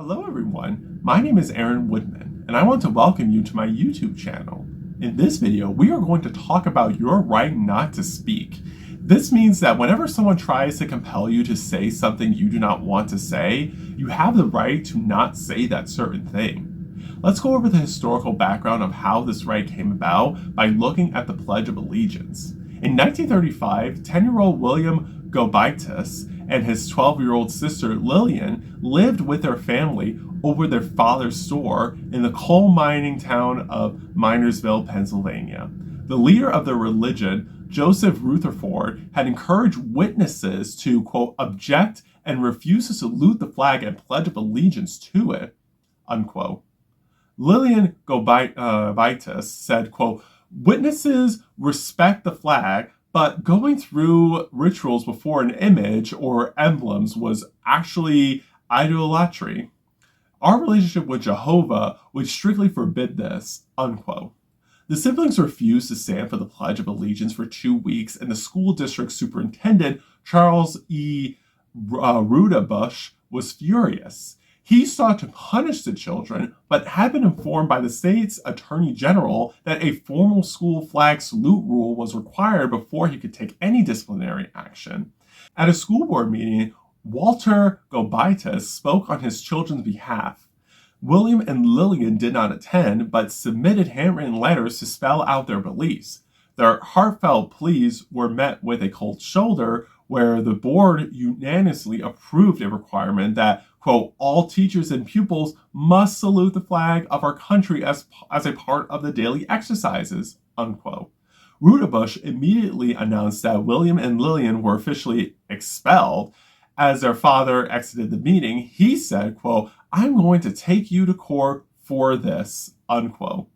Hello everyone, my name is Aaron Woodman, and I want to welcome you to my YouTube channel. In this video, we are going to talk about your right not to speak. This means that whenever someone tries to compel you to say something you do not want to say, you have the right to not say that certain thing. Let's go over the historical background of how this right came about by looking at the Pledge of Allegiance. In 1935, 10-year-old William Gobitis and his 12-year-old sister Lillian lived with their family over their father's store in the coal mining town of Minersville, Pennsylvania. The leader of their religion, Joseph Rutherford, had encouraged witnesses to, quote, object and refuse to salute the flag and pledge of allegiance to it, unquote. Lillian Gobitis said, quote, witnesses respect the flag, but going through rituals before an image or emblems was actually idolatry. Our relationship with Jehovah would strictly forbid this, unquote. The siblings refused to stand for the Pledge of Allegiance for 2 weeks, and the school district superintendent, Charles E. Rudabush, was furious. He sought to punish the children, but had been informed by the state's attorney general that a formal school flag salute rule was required before he could take any disciplinary action. At a school board meeting, Walter Gobitis spoke on his children's behalf. William and Lillian did not attend, but submitted handwritten letters to spell out their beliefs. Their heartfelt pleas were met with a cold shoulder, where the board unanimously approved a requirement that, quote, all teachers and pupils must salute the flag of our country as a part of the daily exercises, unquote. Rudabush immediately announced that William and Lillian were officially expelled. As their father exited the meeting, he said, quote, I'm going to take you to court for this, unquote.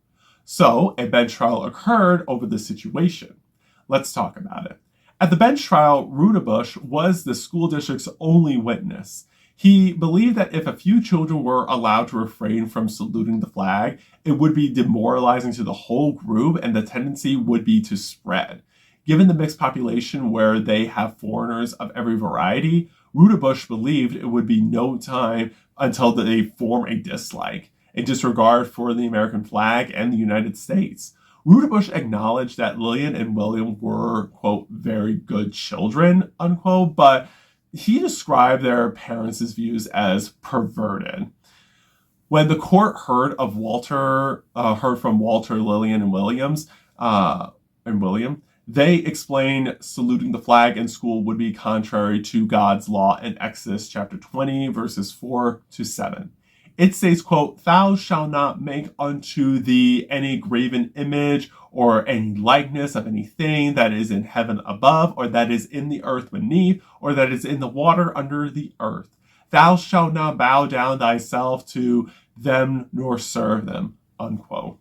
So a bench trial occurred over the situation. Let's talk about it. At the bench trial, Rudabush was the school district's only witness. He believed that if a few children were allowed to refrain from saluting the flag, it would be demoralizing to the whole group and the tendency would be to spread. Given the mixed population where they have foreigners of every variety, Rudabush believed it would be no time until they form a dislike, a disregard for the American flag and the United States. Rudabush acknowledged that Lillian and William were, quote, very good children, unquote, but he described their parents' views as perverted. When the court heard from Walter, Lillian, and William, they explained saluting the flag in school would be contrary to God's law in Exodus chapter 20, verses 4-7. It states, quote, thou shalt not make unto thee any graven image or any likeness of anything that is in heaven above, or that is in the earth beneath, or that is in the water under the earth. Thou shalt not bow down thyself to them nor serve them, unquote.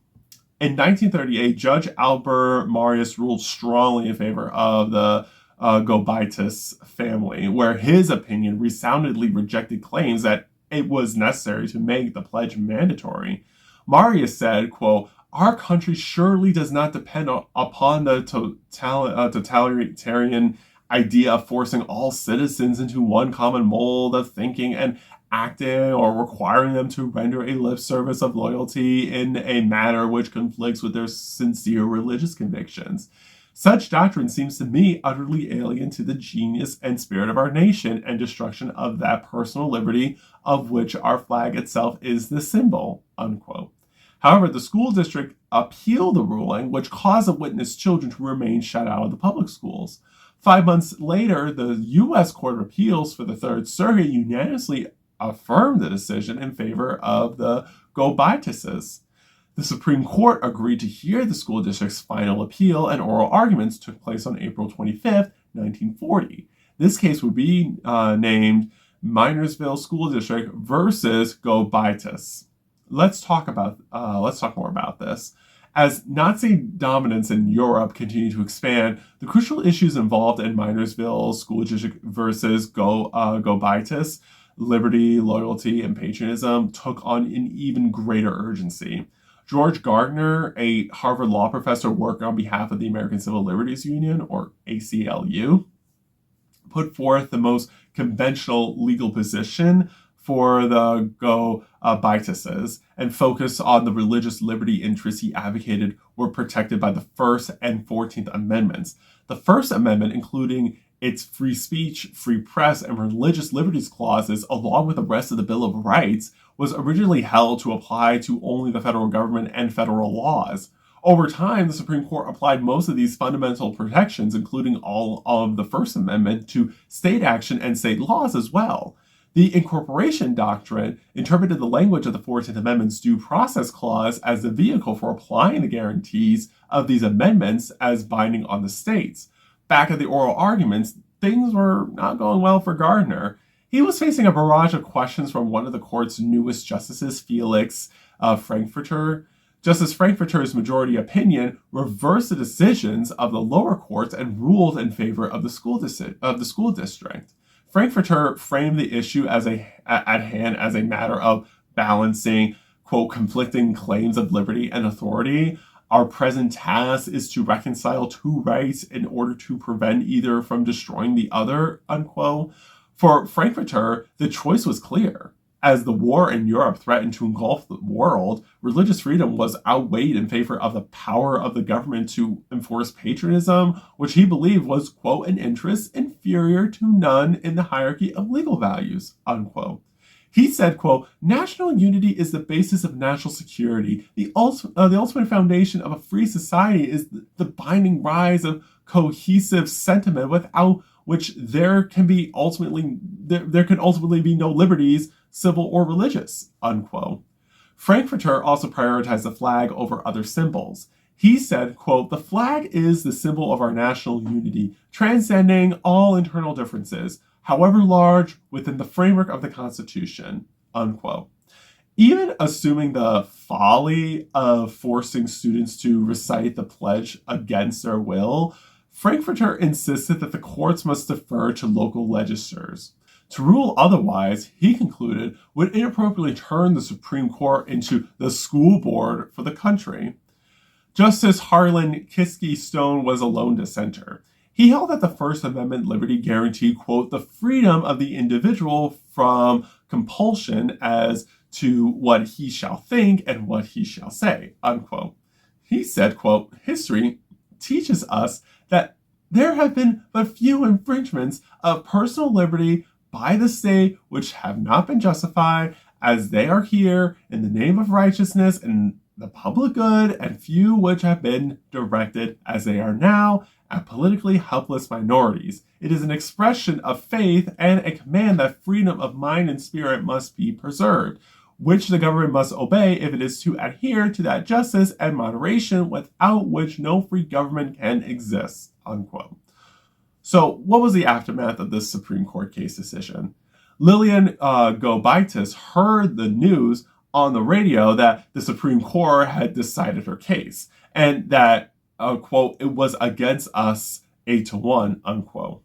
In 1938, Judge Albert Marius ruled strongly in favor of the Gobitis family, where his opinion resoundingly rejected claims that it was necessary to make the pledge mandatory. Marius said, quote, our country surely does not depend upon the totalitarian idea of forcing all citizens into one common mold of thinking and acting, or requiring them to render a lip service of loyalty in a manner which conflicts with their sincere religious convictions. Such doctrine seems to me utterly alien to the genius and spirit of our nation and destruction of that personal liberty of which our flag itself is the symbol, unquote. However, the school district appealed the ruling, which caused the witness children to remain shut out of the public schools. 5 months later, the U.S. Court of Appeals for the Third Circuit unanimously affirmed the decision in favor of the Gobitises. The Supreme Court agreed to hear the school district's final appeal, and oral arguments took place on April 25th, 1940. This case would be named Minersville School District versus Gobitis. Let's talk more about this. As Nazi dominance in Europe continued to expand, the crucial issues involved in Minersville School District versus Gobitis, liberty, loyalty, and patriotism, took on an even greater urgency. George Gardner, a Harvard law professor working on behalf of the American Civil Liberties Union, or ACLU, put forth the most conventional legal position for the Gobitises and focused on the religious liberty interests he advocated were protected by the First and 14th Amendments. The First Amendment, including its free speech, free press, and religious liberties clauses, along with the rest of the Bill of Rights, was originally held to apply to only the federal government and federal laws. Over time, the Supreme Court applied most of these fundamental protections, including all of the First Amendment, to state action and state laws as well. The incorporation doctrine interpreted the language of the 14th Amendment's due process clause as the vehicle for applying the guarantees of these amendments as binding on the states. Back at the oral arguments, things were not going well for Gardner. He was facing a barrage of questions from one of the court's newest justices, Felix Frankfurter. Justice Frankfurter's majority opinion reversed the decisions of the lower courts and ruled in favor of the school district. Frankfurter framed the issue at hand as a matter of balancing, quote, conflicting claims of liberty and authority. Our present task is to reconcile two rights in order to prevent either from destroying the other, unquote. For Frankfurter, the choice was clear. As the war in Europe threatened to engulf the world, religious freedom was outweighed in favor of the power of the government to enforce patriotism, which he believed was, quote, an interest inferior to none in the hierarchy of legal values, unquote. He said, quote, national unity is the basis of national security. The ultimate foundation of a free society is the binding rise of cohesive sentiment without which there can ultimately be no liberties, civil or religious, unquote. Frankfurter also prioritized the flag over other symbols. He said, quote, the flag is the symbol of our national unity, transcending all internal differences, however large, within the framework of the Constitution, unquote. Even assuming the folly of forcing students to recite the pledge against their will, Frankfurter insisted that the courts must defer to local legislatures. To rule otherwise, he concluded, would inappropriately turn the Supreme Court into the school board for the country. Justice Harlan Kiske Stone was a lone dissenter. He held that the First Amendment liberty guaranteed, quote, the freedom of the individual from compulsion as to what he shall think and what he shall say, unquote. He said, quote, history teaches us that there have been but few infringements of personal liberty by the state which have not been justified, as they are here in the name of righteousness and the public good, and few which have been directed, as they are now, at politically helpless minorities. It is an expression of faith and a command that freedom of mind and spirit must be preserved, which the government must obey if it is to adhere to that justice and moderation without which no free government can exist, unquote. So what was the aftermath of this Supreme Court case decision? Lillian Gobitis heard the news on the radio that the Supreme Court had decided her case and that, quote, it was against us 8-1, unquote.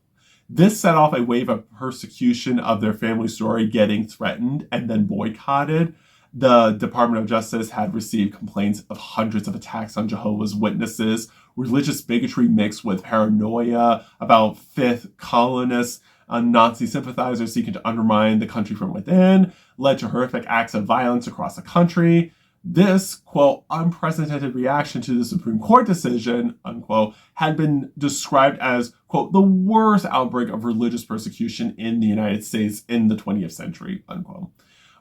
This set off a wave of persecution of their family story getting threatened and then boycotted. The Department of Justice had received complaints of hundreds of attacks on Jehovah's Witnesses, religious bigotry mixed with paranoia about fifth colonists, Nazi sympathizers seeking to undermine the country from within, led to horrific acts of violence across the country. This, quote, unprecedented reaction to the Supreme Court decision, unquote, had been described as, quote, the worst outbreak of religious persecution in the United States in the 20th century, unquote.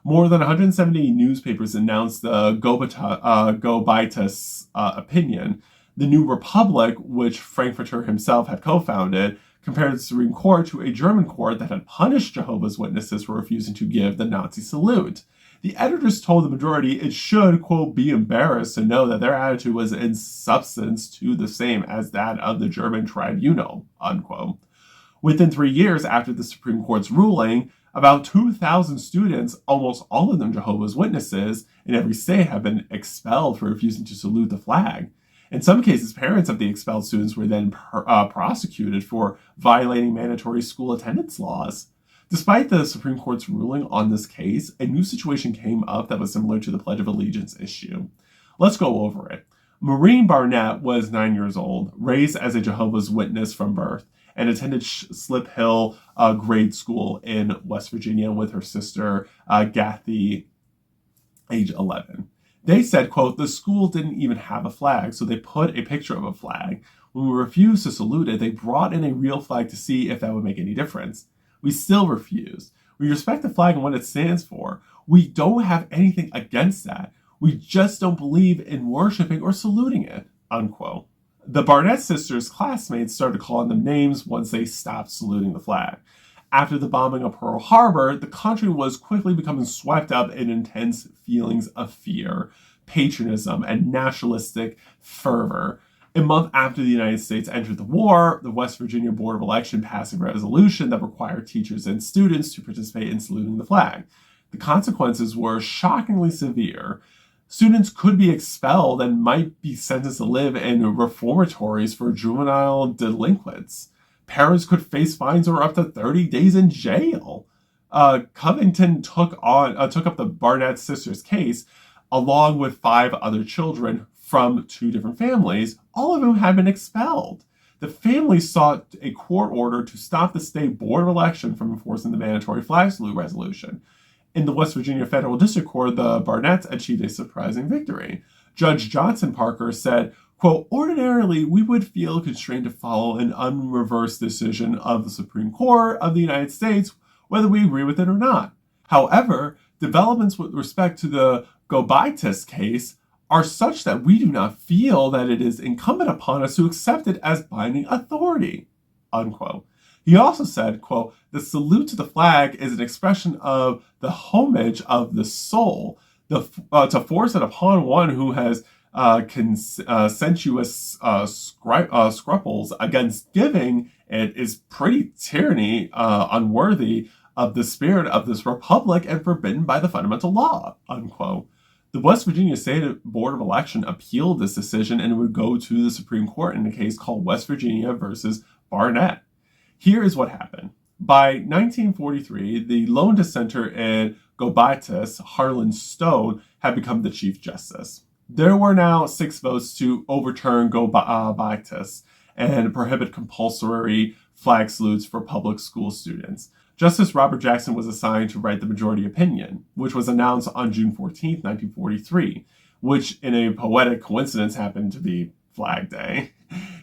More than 170 newspapers announced the Gobitis opinion. The New Republic, which Frankfurter himself had co-founded, compared the Supreme Court to a German court that had punished Jehovah's Witnesses for refusing to give the Nazi salute. The editors told the majority it should, quote, be embarrassed to know that their attitude was in substance to the same as that of the German tribunal, unquote. Within 3 years after the Supreme Court's ruling, about 2,000 students, almost all of them Jehovah's Witnesses, in every state have been expelled for refusing to salute the flag. In some cases, parents of the expelled students were then prosecuted for violating mandatory school attendance laws. Despite the Supreme Court's ruling on this case, a new situation came up that was similar to the Pledge of Allegiance issue. Let's go over it. Maureen Barnette was 9 years old, raised as a Jehovah's Witness from birth, and attended Slip Hill grade school in West Virginia with her sister, Gathy, age 11. They said, quote, the school didn't even have a flag, so they put a picture of a flag. When we refused to salute it, they brought in a real flag to see if that would make any difference. We still refused. We respect the flag and what it stands for. We don't have anything against that. We just don't believe in worshiping or saluting it, unquote. The Barnette sisters' classmates started calling them names once they stopped saluting the flag. After the bombing of Pearl Harbor, the country was quickly becoming swept up in intense feelings of fear, patriotism, and nationalistic fervor. A month after the United States entered the war, the West Virginia Board of Election passed a resolution that required teachers and students to participate in saluting the flag. The consequences were shockingly severe. Students could be expelled and might be sentenced to live in reformatories for juvenile delinquents. Parents could face fines or up to 30 days in jail. Covington took up the Barnette sisters' case, along with 5 other children from 2 different families, all of whom had been expelled. The families sought a court order to stop the state board of election from enforcing the mandatory flag salute resolution. In the West Virginia Federal District Court, the Barnetts achieved a surprising victory. Judge Johnson Parker said, quote, ordinarily, we would feel constrained to follow an unreversed decision of the Supreme Court of the United States, whether we agree with it or not. However, developments with respect to the Gobitis case are such that we do not feel that it is incumbent upon us to accept it as binding authority, unquote. He also said, quote, the salute to the flag is an expression of the homage of the soul. To force it upon one who has sensuous scruples against giving it is pretty tyranny, unworthy of the spirit of this republic and forbidden by the fundamental law, unquote. The West Virginia State Board of Election appealed this decision and it would go to the Supreme Court in a case called West Virginia versus Barnette. Here is what happened. By 1943, the lone dissenter in Gobitis, Harlan Stone, had become the Chief Justice. There were now 6 votes to overturn Gobitis and prohibit compulsory flag salutes for public school students. Justice Robert Jackson was assigned to write the majority opinion, which was announced on June 14, 1943, which in a poetic coincidence happened to be Flag Day.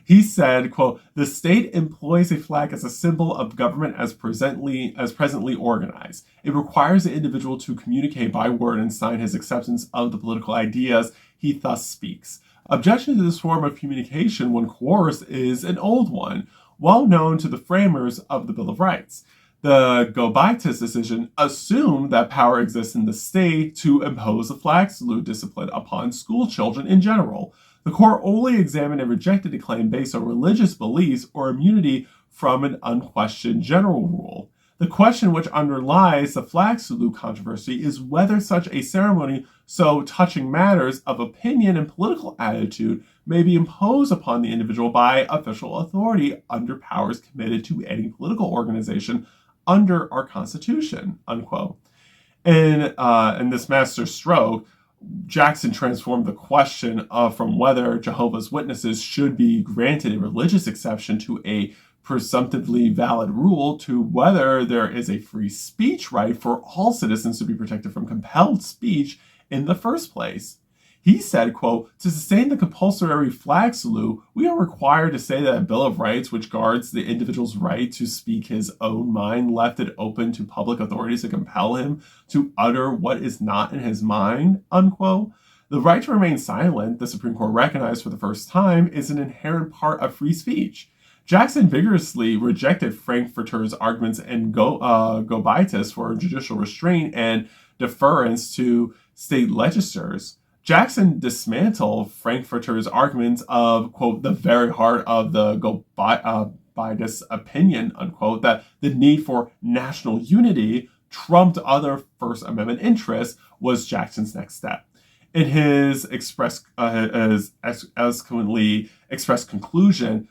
He said, quote, the state employs a flag as a symbol of government as presently organized. It requires the individual to communicate by word and sign his acceptance of the political ideas he thus speaks. Objection to this form of communication when coerced is an old one, well known to the framers of the Bill of Rights. The Gobitis decision assumed that power exists in the state to impose the flag salute discipline upon school children in general. The court only examined and rejected a claim based on religious beliefs or immunity from an unquestioned general rule. The question which underlies the flag salute controversy is whether such a ceremony so touching matters of opinion and political attitude may be imposed upon the individual by official authority under powers committed to any political organization under our Constitution, unquote. In this master stroke, Jackson transformed the question from whether Jehovah's Witnesses should be granted a religious exception to a presumptively valid rule to whether there is a free speech right for all citizens to be protected from compelled speech in the first place. He said, quote, to sustain the compulsory flag salute, we are required to say that a Bill of Rights which guards the individual's right to speak his own mind left it open to public authorities to compel him to utter what is not in his mind, unquote. The right to remain silent, the Supreme Court recognized for the first time, is an inherent part of free speech. Jackson vigorously rejected Frankfurter's arguments in Gobitis for judicial restraint and deference to state legislatures. Jackson dismantled Frankfurter's arguments of, quote, the very heart of the Gobitis opinion, unquote, that the need for national unity trumped other First Amendment interests was Jackson's next step. In his eloquently expressed conclusion,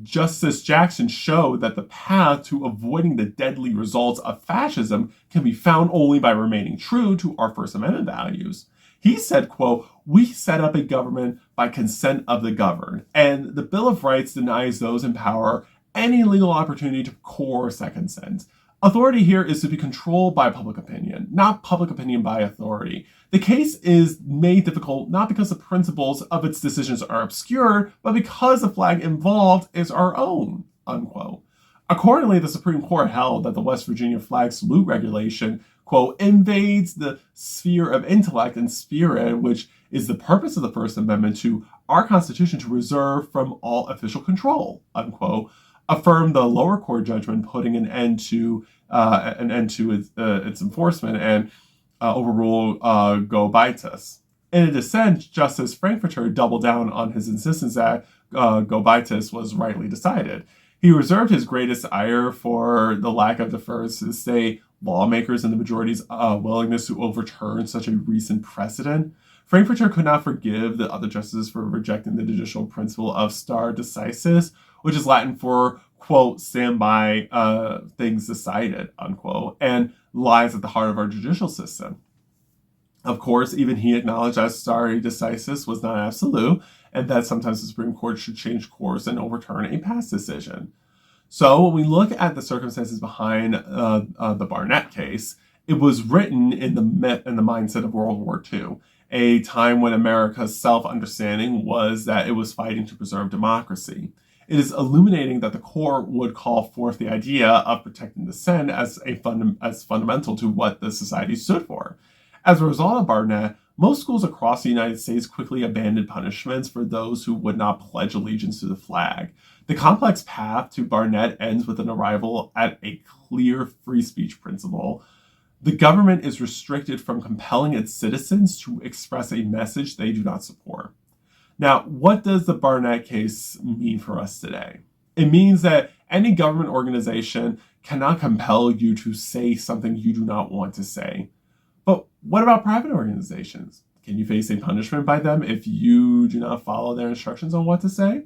Justice Jackson showed that the path to avoiding the deadly results of fascism can be found only by remaining true to our First Amendment values. He said, quote, we set up a government by consent of the governed, and the Bill of Rights denies those in power any legal opportunity to coerce that consent. Authority here is to be controlled by public opinion, not public opinion by authority. The case is made difficult not because the principles of its decisions are obscure, but because the flag involved is our own, unquote. Accordingly, the Supreme Court held that the West Virginia flag salute regulation, quote, invades the sphere of intellect and spirit, which is the purpose of the First Amendment to our Constitution to reserve from all official control, unquote, affirmed the lower court judgment, putting an end to its enforcement, and overruled Gobitis. In a dissent, Justice Frankfurter doubled down on his insistence that Gobitis was rightly decided. He reserved his greatest ire for the lack of deference to state lawmakers and the majority's willingness to overturn such a recent precedent. Frankfurter could not forgive the other justices for rejecting the judicial principle of stare decisis, which is Latin for, quote, stand by things decided, unquote, and lies at the heart of our judicial system. Of course, even he acknowledged that stare decisis was not absolute, and that sometimes the Supreme Court should change course and overturn a past decision. So when we look at the circumstances behind the Barnette case, it was written in the mindset of World War II, a time when America's self-understanding was that it was fighting to preserve democracy. It is illuminating that the court would call forth the idea of protecting dissent as fundamental to what the society stood for. As a result of Barnette, most schools across the United States quickly abandoned punishments for those who would not pledge allegiance to the flag. The complex path to Barnette ends with an arrival at a clear free speech principle. The government is restricted from compelling its citizens to express a message they do not support. Now, what does the Barnette case mean for us today? It means that any government organization cannot compel you to say something you do not want to say. But what about private organizations? Can you face a punishment by them if you do not follow their instructions on what to say?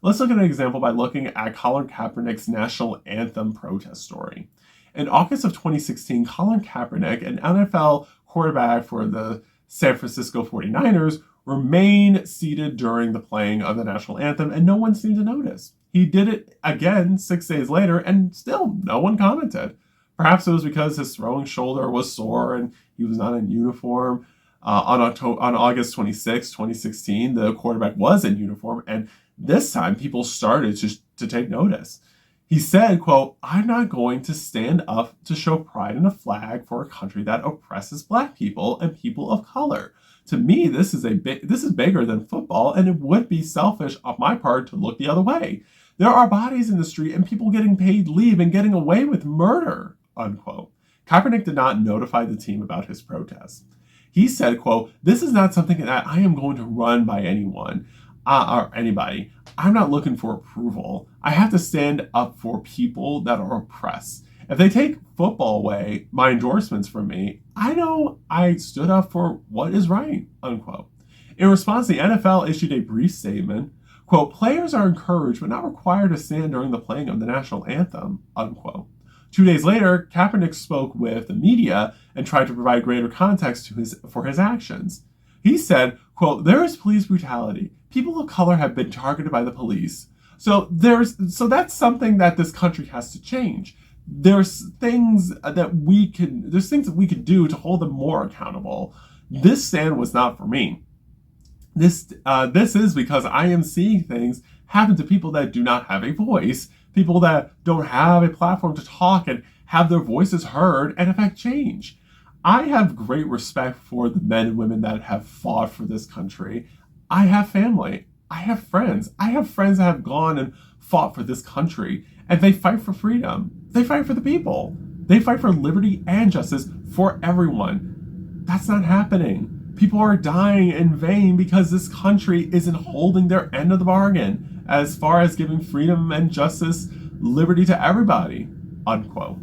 Let's look at an example by looking at Colin Kaepernick's national anthem protest story. In August of 2016, Colin Kaepernick, an NFL quarterback for the San Francisco 49ers, remained seated during the playing of the national anthem, and no one seemed to notice. He did it again 6 days later, and still no one commented. Perhaps it was because his throwing shoulder was sore and he was not in uniform. On August 26, 2016, the quarterback was in uniform, and this time people started to take notice. He said, quote, "I'm not going to stand up to show pride in a flag for a country that oppresses Black people and people of color. To me, this is bigger than football, and it would be selfish on my part to look the other way. There are bodies in the street and people getting paid leave and getting away with murder," unquote. Kaepernick did not notify the team about his protest. He said, quote, "This is not something that I am going to run by anyone or anybody. I'm not looking for approval. I have to stand up for people that are oppressed. If they take football away, my endorsements from me, I know I stood up for what is right," unquote. In response, the NFL issued a brief statement, quote, "Players are encouraged but not required to stand during the playing of the national anthem," unquote. 2 days later, Kaepernick spoke with the media and tried to provide greater context for his actions. He said, quote, "There is police brutality. People of color have been targeted by the police. So that's something that this country has to change. There's things that we can do to hold them more accountable. This stand was not for me. This is because I am seeing things happen to people that do not have a voice, people that don't have a platform to talk and have their voices heard and affect change. I have great respect for the men and women that have fought for this country. I have family. I have friends. I have friends that have gone and fought for this country, and they fight for freedom. They fight for the people. They fight for liberty and justice for everyone. That's not happening. People are dying in vain because this country isn't holding their end of the bargain as far as giving freedom and justice, liberty to everybody," unquote.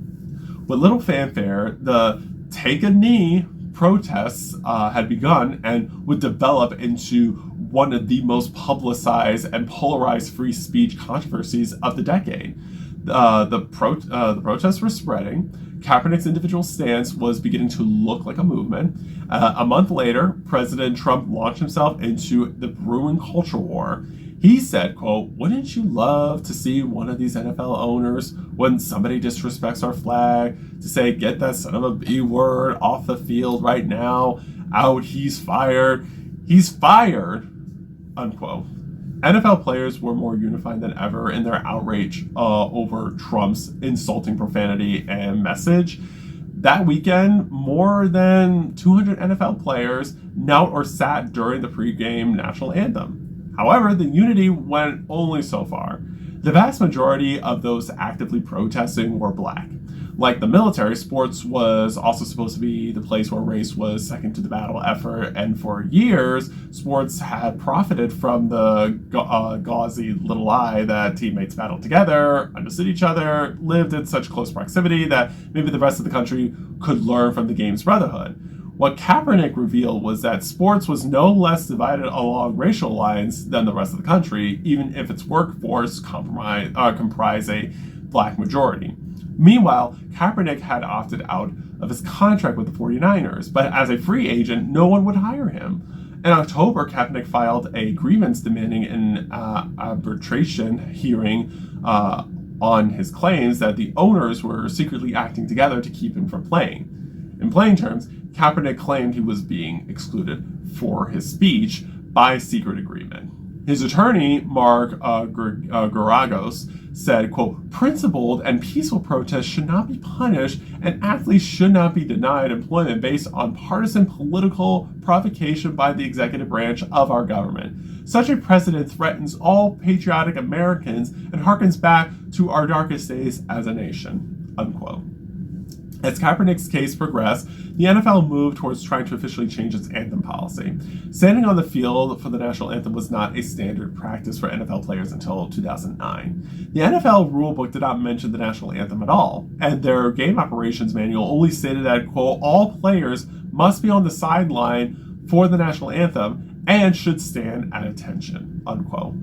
With little fanfare, the Take a Knee protests had begun and would develop into one of the most publicized and polarized free speech controversies of the decade. The protests were spreading. Kaepernick's individual stance was beginning to look like a movement. A month later, President Trump launched himself into the brewing culture war. He said, quote, "Wouldn't you love to see one of these NFL owners, when somebody disrespects our flag, to say, get that son of a B word off the field right now, out, he's fired, unquote." NFL players were more unified than ever in their outrage over Trump's insulting profanity and message. That weekend, more than 200 NFL players knelt or sat during the pregame national anthem. However, the unity went only so far. The vast majority of those actively protesting were black. Like the military, sports was also supposed to be the place where race was second to the battle effort, and for years, sports had profited from the gauzy little lie that teammates battled together, understood each other, lived in such close proximity that maybe the rest of the country could learn from the game's brotherhood. What Kaepernick revealed was that sports was no less divided along racial lines than the rest of the country, even if its workforce comprised a black majority. Meanwhile, Kaepernick had opted out of his contract with the 49ers, but as a free agent, no one would hire him. In October, Kaepernick filed a grievance demanding an arbitration hearing on his claims that the owners were secretly acting together to keep him from playing. In plain terms, Kaepernick claimed he was being excluded for his speech by secret agreement. His attorney, Mark Garagos, said, quote, "Principled and peaceful protests should not be punished, and athletes should not be denied employment based on partisan political provocation by the executive branch of our government. Such a precedent threatens all patriotic Americans and harkens back to our darkest days as a nation," unquote. As Kaepernick's case progressed, the NFL moved towards trying to officially change its anthem policy. Standing on the field for the national anthem was not a standard practice for NFL players until 2009. The NFL rulebook did not mention the national anthem at all, and their game operations manual only stated that, quote, "all players must be on the sideline for the national anthem and should stand at attention," unquote.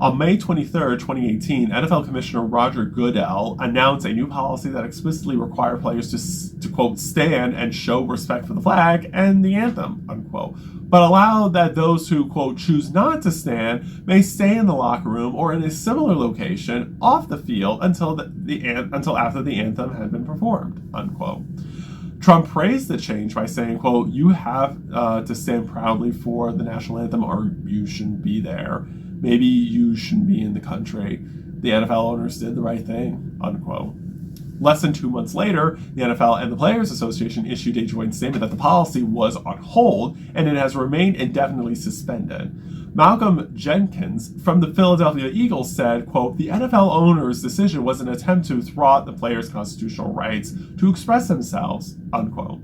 On May 23, 2018, NFL Commissioner Roger Goodell announced a new policy that explicitly required players to quote, "stand and show respect for the flag and the anthem," unquote, but allowed that those who, quote, "choose not to stand may stay in the locker room or in a similar location off the field until after the anthem had been performed," unquote. Trump praised the change by saying, quote, "You have to stand proudly for the national anthem or you shouldn't be there. Maybe you shouldn't be in the country. The NFL owners did the right thing," unquote. Less than 2 months later, the NFL and the Players Association issued a joint statement that the policy was on hold and it has remained indefinitely suspended. Malcolm Jenkins from the Philadelphia Eagles said, quote, "The NFL owners' decision was an attempt to thwart the players' constitutional rights to express themselves," unquote.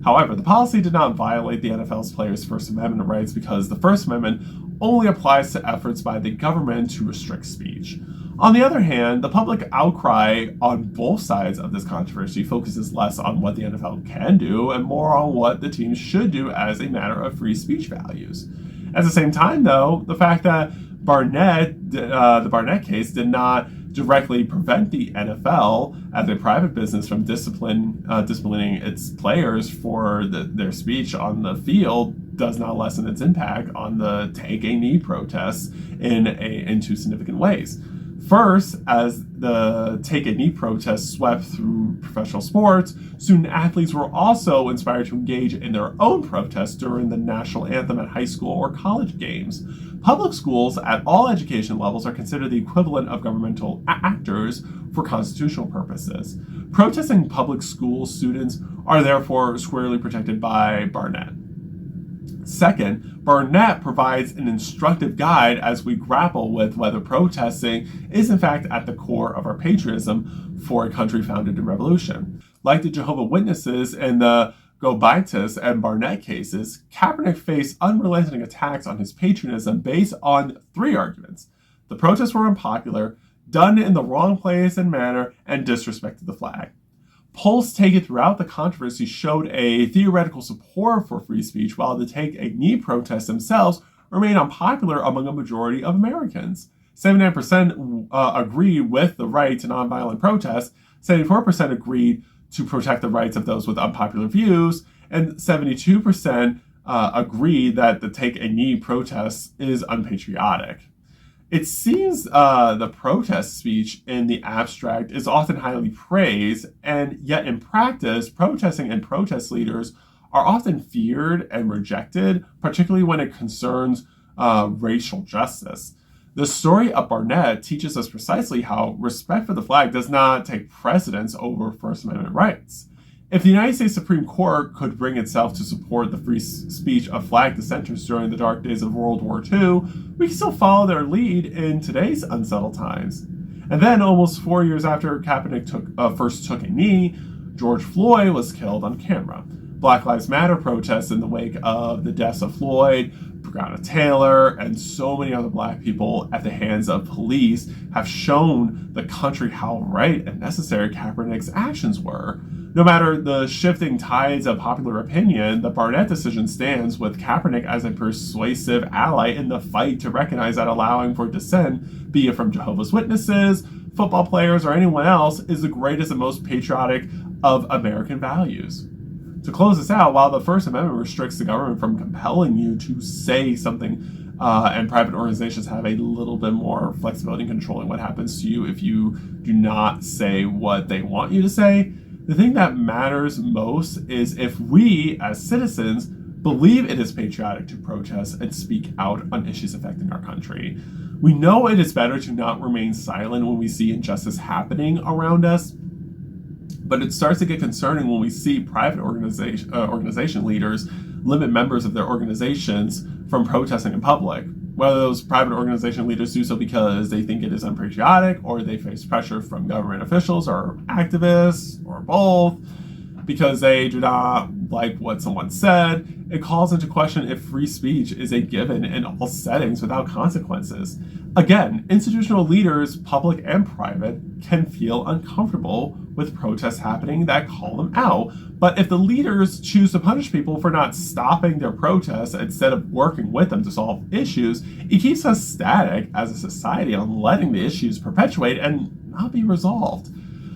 However, the policy did not violate the NFL's players' First Amendment rights because the First Amendment only applies to efforts by the government to restrict speech. On the other hand, the public outcry on both sides of this controversy focuses less on what the NFL can do and more on what the teams should do as a matter of free speech values. At the same time, though, the fact that the Barnette case did not directly prevent the NFL as a private business from disciplining its players for their speech on the field does not lessen its impact on the Take a Knee protests in two significant ways. First, as the Take a Knee protests swept through professional sports, student athletes were also inspired to engage in their own protests during the national anthem at high school or college games. Public schools at all education levels are considered the equivalent of governmental actors for constitutional purposes. Protesting public school students are therefore squarely protected by Barnette. Second, Barnette provides an instructive guide as we grapple with whether protesting is in fact at the core of our patriotism for a country founded in revolution. Like the Jehovah's Witnesses and the Gobitis and Barnette cases, Kaepernick faced unrelenting attacks on his patriotism based on three arguments. The protests were unpopular, done in the wrong place and manner, and disrespected the flag. Polls taken throughout the controversy showed a theoretical support for free speech, while the Take a Knee protests themselves remain unpopular among a majority of Americans. 79% agree with the right to nonviolent protest, 74% agreed to protect the rights of those with unpopular views, and 72% agree that the Take a Knee protest is unpatriotic. It seems the protest speech in the abstract is often highly praised, and yet in practice, protesting and protest leaders are often feared and rejected, particularly when it concerns racial justice. The story of Barnette teaches us precisely how respect for the flag does not take precedence over First Amendment rights. If the United States Supreme Court could bring itself to support the free speech of flag dissenters during the dark days of World War II, we can still follow their lead in today's unsettled times. And then, almost 4 years after Kaepernick first took a knee, George Floyd was killed on camera. Black Lives Matter protests in the wake of the deaths of Floyd, Breonna Taylor, and so many other black people at the hands of police have shown the country how right and necessary Kaepernick's actions were. No matter the shifting tides of popular opinion, the Barnette decision stands with Kaepernick as a persuasive ally in the fight to recognize that allowing for dissent, be it from Jehovah's Witnesses, football players, or anyone else, is the greatest and most patriotic of American values. To close this out, while the First Amendment restricts the government from compelling you to say something, and private organizations have a little bit more flexibility in controlling what happens to you if you do not say what they want you to say, the thing that matters most is if we, as citizens, believe it is patriotic to protest and speak out on issues affecting our country. We know it is better to not remain silent when we see injustice happening around us, but it starts to get concerning when we see private organization leaders limit members of their organizations from protesting in public. Whether those private organization leaders do so because they think it is unpatriotic, or they face pressure from government officials or activists, or both, because they do not like what someone said, it calls into question if free speech is a given in all settings without consequences. Again, institutional leaders, public and private, can feel uncomfortable with protests happening that call them out. But if the leaders choose to punish people for not stopping their protests instead of working with them to solve issues, it keeps us static as a society on letting the issues perpetuate and not be resolved.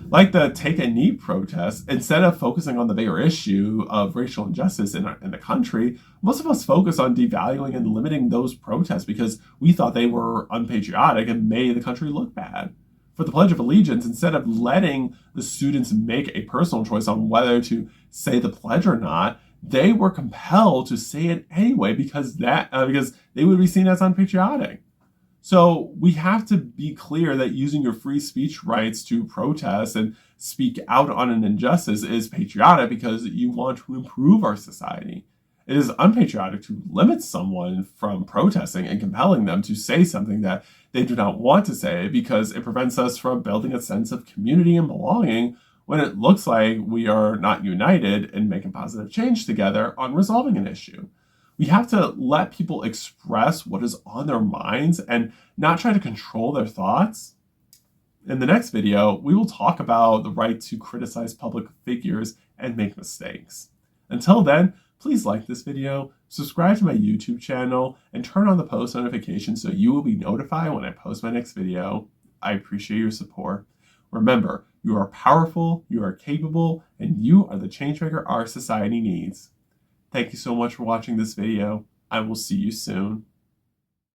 Like the Take a Knee protest, instead of focusing on the bigger issue of racial injustice in the country, most of us focus on devaluing and limiting those protests because we thought they were unpatriotic and made the country look bad. For the Pledge of Allegiance, instead of letting the students make a personal choice on whether to say the pledge or not, they were compelled to say it anyway because they would be seen as unpatriotic. So we have to be clear that using your free speech rights to protest and speak out on an injustice is patriotic because you want to improve our society. It is unpatriotic to limit someone from protesting and compelling them to say something that they do not want to say because it prevents us from building a sense of community and belonging when it looks like we are not united in making positive change together on resolving an issue. We have to let people express what is on their minds and not try to control their thoughts. In the next video, we will talk about the right to criticize public figures and make mistakes. Until then, please like this video, subscribe to my YouTube channel, and turn on the post notifications so you will be notified when I post my next video. I appreciate your support. Remember, you are powerful, you are capable, and you are the changemaker our society needs. Thank you so much for watching this video. I will see you soon.